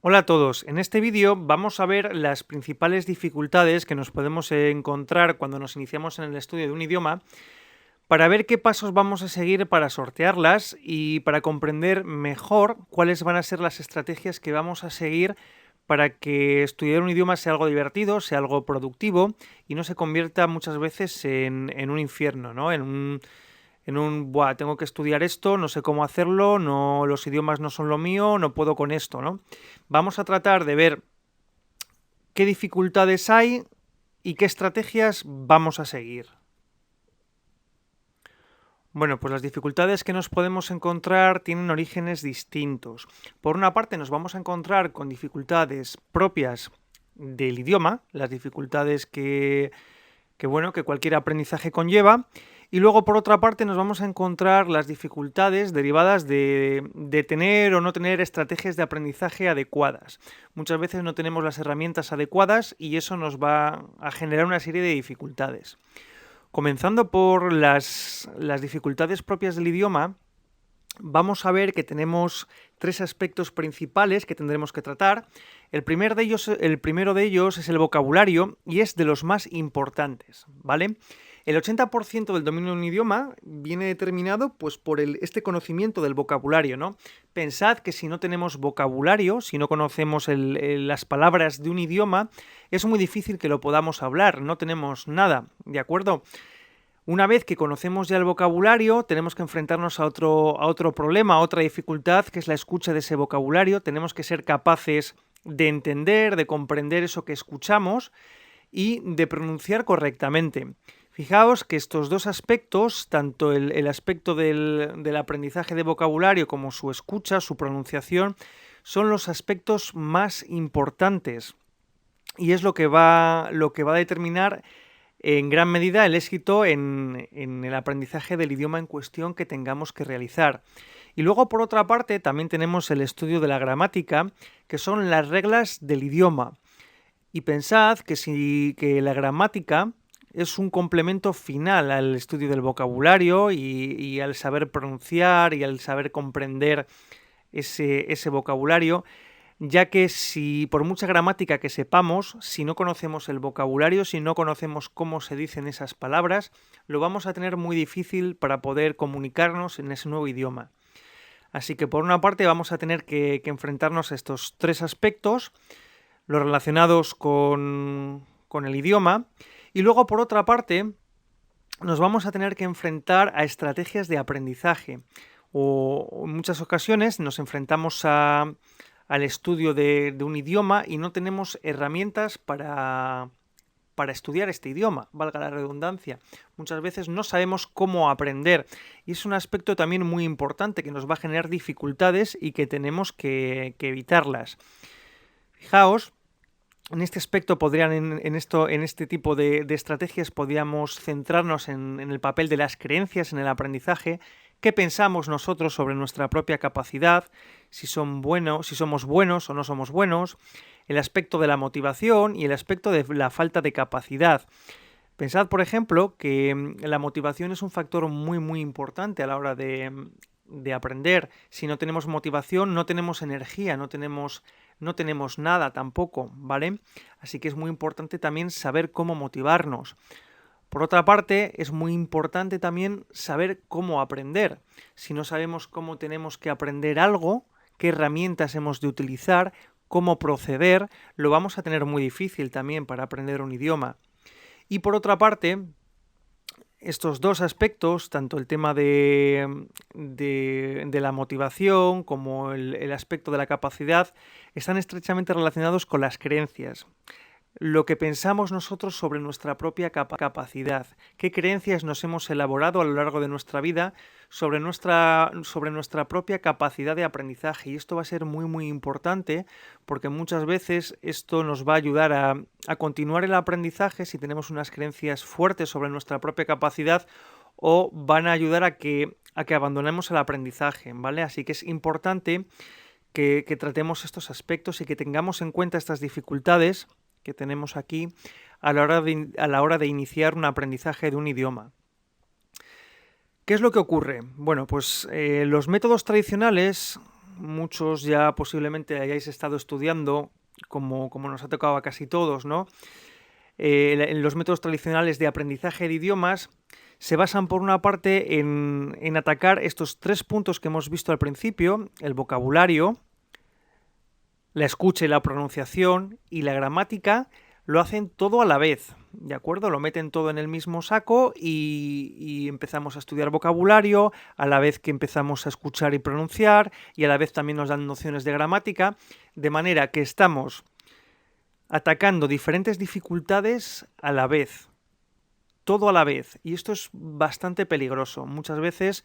Hola a todos, en este vídeo vamos a ver las principales dificultades que nos podemos encontrar cuando nos iniciamos en el estudio de un idioma para ver qué pasos vamos a seguir para sortearlas y para comprender mejor cuáles van a ser las estrategias que vamos a seguir para que estudiar un idioma sea algo divertido, sea algo productivo y no se convierta muchas veces en un infierno, ¿no? Buah, tengo que estudiar esto, no sé cómo hacerlo, no, los idiomas no son lo mío, no puedo con esto, ¿no? Vamos a tratar de ver qué dificultades hay y qué estrategias vamos a seguir. Bueno, pues las dificultades que nos podemos encontrar tienen orígenes distintos. Por una parte, nos vamos a encontrar con dificultades propias del idioma, las dificultades que cualquier aprendizaje conlleva. Y luego, por otra parte, nos vamos a encontrar las dificultades derivadas de tener o no tener estrategias de aprendizaje adecuadas. Muchas veces no tenemos las herramientas adecuadas y eso nos va a generar una serie de dificultades. Comenzando por las dificultades propias del idioma, vamos a ver que tenemos tres aspectos principales que tendremos que tratar. El primero de ellos es el vocabulario y es de los más importantes, ¿vale? El 80% del dominio de un idioma viene determinado pues, por este conocimiento del vocabulario, ¿no? Pensad que si no tenemos vocabulario, si no conocemos las palabras de un idioma, es muy difícil que lo podamos hablar, no tenemos nada, ¿de acuerdo? Una vez que conocemos ya el vocabulario, tenemos que enfrentarnos a otro problema, a otra dificultad, que es la escucha de ese vocabulario. Tenemos que ser capaces de entender, de comprender eso que escuchamos y de pronunciar correctamente. Fijaos que estos dos aspectos, tanto el aspecto del aprendizaje de vocabulario como su escucha, su pronunciación, son los aspectos más importantes y es lo que va a determinar en gran medida el éxito en el aprendizaje del idioma en cuestión que tengamos que realizar. Y luego, por otra parte, también tenemos el estudio de la gramática, que son las reglas del idioma. Y pensad que la gramática es un complemento final al estudio del vocabulario y al saber pronunciar y al saber comprender ese vocabulario, ya que si por mucha gramática que sepamos, si no conocemos el vocabulario, si no conocemos cómo se dicen esas palabras, lo vamos a tener muy difícil para poder comunicarnos en ese nuevo idioma. Así que por una parte vamos a tener que enfrentarnos a estos tres aspectos, los relacionados con el idioma, y luego por otra parte nos vamos a tener que enfrentar a estrategias de aprendizaje, o en muchas ocasiones nos enfrentamos al estudio de un idioma y no tenemos herramientas para estudiar este idioma, valga la redundancia. Muchas veces no sabemos cómo aprender y es un aspecto también muy importante que nos va a generar dificultades y que tenemos que evitarlas. Fijaos, en este aspecto en este tipo de estrategias podríamos centrarnos en el papel de las creencias en el aprendizaje, qué pensamos nosotros sobre nuestra propia capacidad, si somos buenos o no somos buenos, el aspecto de la motivación y el aspecto de la falta de capacidad. Pensad, por ejemplo, que la motivación es un factor muy importante a la hora de aprender. Si no tenemos motivación, no tenemos energía, no tenemos nada tampoco, ¿vale? Así que es muy importante también saber cómo motivarnos. Por otra parte, es muy importante también saber cómo aprender. Si no sabemos cómo tenemos que aprender algo, qué herramientas hemos de utilizar, cómo proceder, lo vamos a tener muy difícil también para aprender un idioma. Y por otra parte, estos dos aspectos, tanto el tema de la motivación como el aspecto de la capacidad, están estrechamente relacionados con las creencias. Lo que pensamos nosotros sobre nuestra propia capacidad, qué creencias nos hemos elaborado a lo largo de nuestra vida sobre nuestra propia capacidad de aprendizaje. Y esto va a ser muy importante porque muchas veces esto nos va a ayudar a continuar el aprendizaje si tenemos unas creencias fuertes sobre nuestra propia capacidad o van a ayudar a que abandonemos el aprendizaje, ¿vale? Así que es importante que tratemos estos aspectos y que tengamos en cuenta estas dificultades que tenemos aquí a la hora de iniciar un aprendizaje de un idioma. ¿Qué es lo que ocurre? Bueno, pues los métodos tradicionales muchos ya posiblemente hayáis estado estudiando, como nos ha tocado a casi todos, ¿no? En los métodos tradicionales de aprendizaje de idiomas se basan por una parte en atacar estos 3 puntos que hemos visto al principio: el vocabulario, la escucha y la pronunciación, y la gramática. Lo hacen todo a la vez, ¿de acuerdo? Lo meten todo en el mismo saco y empezamos a estudiar vocabulario, a la vez que empezamos a escuchar y pronunciar, y a la vez también nos dan nociones de gramática, de manera que estamos atacando diferentes dificultades a la vez, todo a la vez, y esto es bastante peligroso. Muchas veces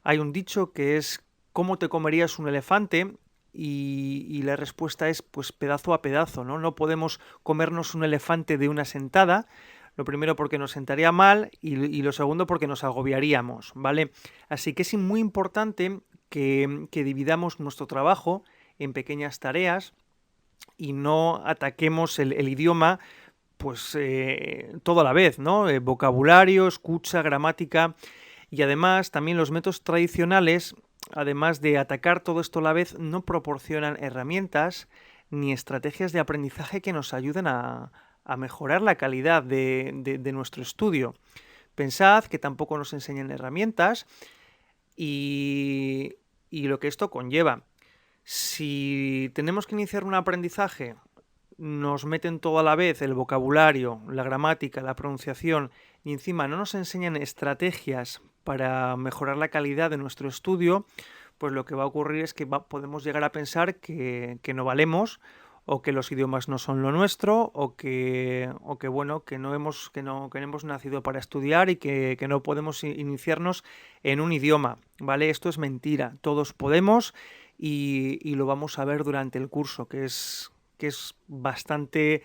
hay un dicho que es: ¿cómo te comerías un elefante? Y la respuesta es pues pedazo a pedazo, ¿no? No podemos comernos un elefante de una sentada. Lo primero porque nos sentaría mal y lo segundo porque nos agobiaríamos, ¿vale? Así que es muy importante que dividamos nuestro trabajo en pequeñas tareas y no ataquemos el idioma pues todo a la vez, ¿no? Vocabulario, escucha, gramática. Y además también los métodos tradicionales, además de atacar todo esto a la vez, no proporcionan herramientas ni estrategias de aprendizaje que nos ayuden a mejorar la calidad de nuestro estudio. Pensad que tampoco nos enseñan herramientas y lo que esto conlleva. Si tenemos que iniciar un aprendizaje, nos meten todo a la vez, el vocabulario, la gramática, la pronunciación, y encima no nos enseñan estrategias para mejorar la calidad de nuestro estudio, pues lo que va a ocurrir es que podemos llegar a pensar que no valemos, o que los idiomas no son lo nuestro, bueno, que no hemos nacido para estudiar y que no podemos iniciarnos en un idioma, ¿vale? Esto es mentira, todos podemos y lo vamos a ver durante el curso, que es bastante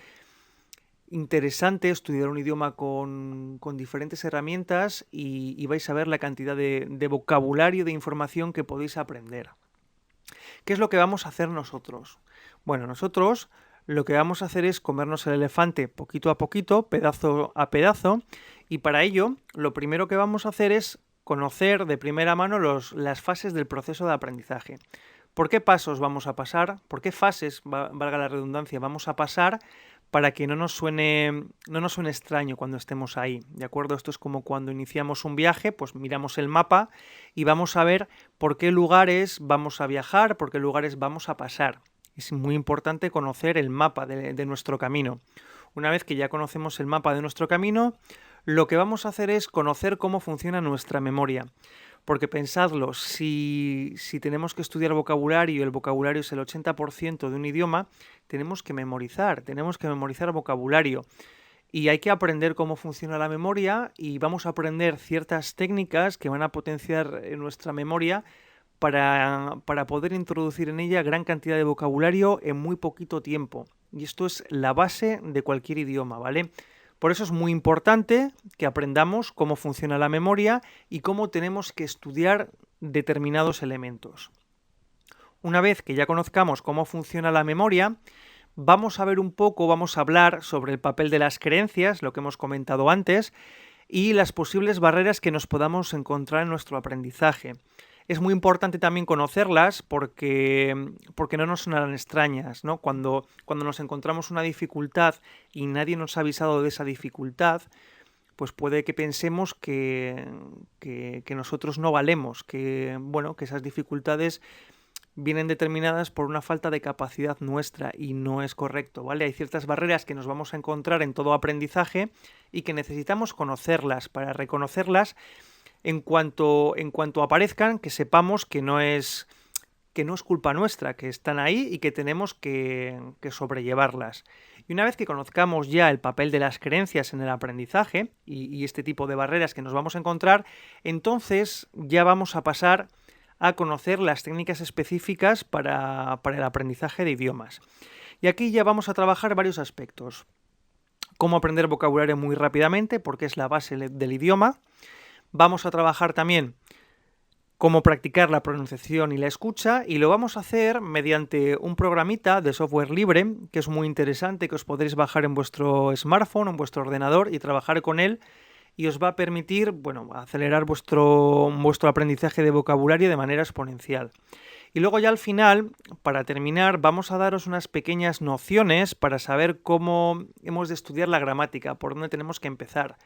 interesante estudiar un idioma con diferentes herramientas y vais a ver la cantidad de vocabulario, de información que podéis aprender. ¿Qué es lo que vamos a hacer nosotros? Bueno, nosotros lo que vamos a hacer es comernos el elefante poquito a poquito, pedazo a pedazo, y para ello lo primero que vamos a hacer es conocer de primera mano las fases del proceso de aprendizaje. ¿Por qué pasos vamos a pasar? ¿Por qué fases, valga la redundancia, vamos a pasar para que no nos suene extraño cuando estemos ahí? ¿De acuerdo? Esto es como cuando iniciamos un viaje, pues miramos el mapa y vamos a ver por qué lugares vamos a viajar, por qué lugares vamos a pasar. Es muy importante conocer el mapa de nuestro camino. Una vez que ya conocemos el mapa de nuestro camino, lo que vamos a hacer es conocer cómo funciona nuestra memoria. Porque pensadlo, si tenemos que estudiar vocabulario y el vocabulario es el 80% de un idioma, tenemos que memorizar vocabulario. Y hay que aprender cómo funciona la memoria y vamos a aprender ciertas técnicas que van a potenciar nuestra memoria para poder introducir en ella gran cantidad de vocabulario en muy poquito tiempo. Y esto es la base de cualquier idioma, ¿vale? Por eso es muy importante que aprendamos cómo funciona la memoria y cómo tenemos que estudiar determinados elementos. Una vez que ya conozcamos cómo funciona la memoria, vamos a hablar sobre el papel de las creencias, lo que hemos comentado antes, y las posibles barreras que nos podamos encontrar en nuestro aprendizaje. Es muy importante también conocerlas porque no nos sonarán extrañas, ¿no? Cuando nos encontramos una dificultad y nadie nos ha avisado de esa dificultad, pues puede que pensemos que nosotros no valemos, que esas dificultades vienen determinadas por una falta de capacidad nuestra y no es correcto, ¿vale? Hay ciertas barreras que nos vamos a encontrar en todo aprendizaje y que necesitamos conocerlas para reconocerlas en cuanto aparezcan, que sepamos que no es culpa nuestra, que están ahí y que tenemos que sobrellevarlas. Y una vez que conozcamos ya el papel de las creencias en el aprendizaje y este tipo de barreras que nos vamos a encontrar, entonces ya vamos a pasar a conocer las técnicas específicas para el aprendizaje de idiomas. Y aquí ya vamos a trabajar varios aspectos. Cómo aprender vocabulario muy rápidamente, porque es la base del idioma. Vamos a trabajar también cómo practicar la pronunciación y la escucha, y lo vamos a hacer mediante un programita de software libre que es muy interesante, que os podréis bajar en vuestro smartphone, en vuestro ordenador y trabajar con él, y os va a permitir, acelerar vuestro aprendizaje de vocabulario de manera exponencial. Y luego ya al final, para terminar, vamos a daros unas pequeñas nociones para saber cómo hemos de estudiar la gramática, por dónde tenemos que empezar.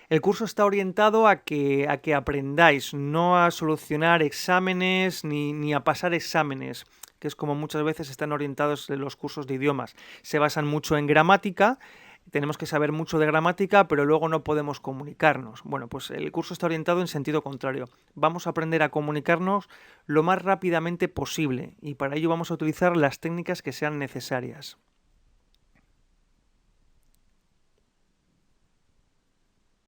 El curso está orientado a que aprendáis, no a solucionar exámenes ni a pasar exámenes, que es como muchas veces están orientados los cursos de idiomas. Se basan mucho en gramática, tenemos que saber mucho de gramática, pero luego no podemos comunicarnos. Bueno, pues el curso está orientado en sentido contrario. Vamos a aprender a comunicarnos lo más rápidamente posible y para ello vamos a utilizar las técnicas que sean necesarias.